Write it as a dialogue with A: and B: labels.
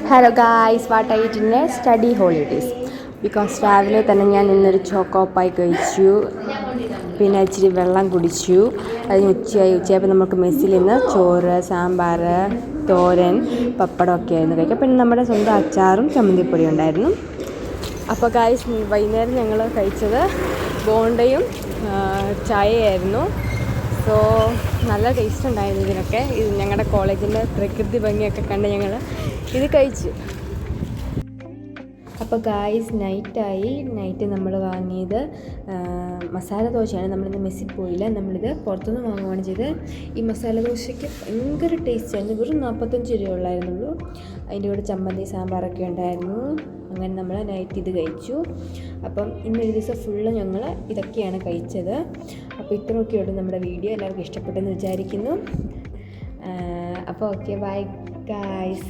A: Hello guys, what I it in study holidays. Because രാവിലെ തന്നെ ഞാൻ ഇന്നൊരു ചോക്കോപ്പായി കഴിച്ചു, പിന്നെ ഇച്ചിരി വെള്ളം കുടിച്ചു. അതിന് ഉച്ചയായപ്പോൾ നമുക്ക് മെസ്സിൽ നിന്ന് ചോറ്, സാമ്പാർ, തോരൻ, പപ്പടം ഒക്കെ ആയിരുന്നു കഴിക്കാം. പിന്നെ നമ്മുടെ സ്വന്തം അച്ചാറും ചമ്മന്തിപ്പൊടി ഉണ്ടായിരുന്നു. അപ്പോൾ ഗായ്സ്, വൈകുന്നേരം ഞങ്ങൾ കഴിച്ചത് ബോണ്ടയും ചായയായിരുന്നു. സോ നല്ല ടേസ്റ്റ് ഉണ്ടായിരുന്നു ഇതിനൊക്കെ. ഇത് ഞങ്ങളുടെ കോളേജിൻ്റെ പ്രകൃതി ഭംഗിയൊക്കെ കണ്ട് ഞങ്ങൾ ഇത് കഴിച്ചു. അപ്പോൾ ഗായ്സ്, നൈറ്റ് നമ്മൾ വാങ്ങിയത് മസാല ദോശയാണ്. നമ്മളിന്ന് മെസ്സിൽ പോയില്ല, നമ്മളിത് പുറത്തുനിന്ന് വാങ്ങുകയാണ് ചെയ്തത്. ഈ മസാല ദോശയ്ക്ക് ഭയങ്കര ടേസ്റ്റായിരുന്നു. വെറും 45 രൂപ ഉള്ളായിരുന്നുള്ളൂ. അതിൻ്റെ കൂടെ ചമ്മന്തി, സാമ്പാറൊക്കെ ഉണ്ടായിരുന്നു. അങ്ങനെ നമ്മൾ നൈറ്റ് ഇത് കഴിച്ചു. അപ്പം ഇന്നൊരു ദിവസം ഫുള്ള് ഞങ്ങൾ ഇതൊക്കെയാണ് കഴിച്ചത്. അപ്പോൾ ഇത്രയൊക്കെയുള്ളൂ നമ്മുടെ വീഡിയോ. എല്ലാവർക്കും ഇഷ്ടപ്പെട്ടെന്ന് വിചാരിക്കുന്നു. അപ്പോൾ ഓക്കെ, ബൈ ഗായ്സ്.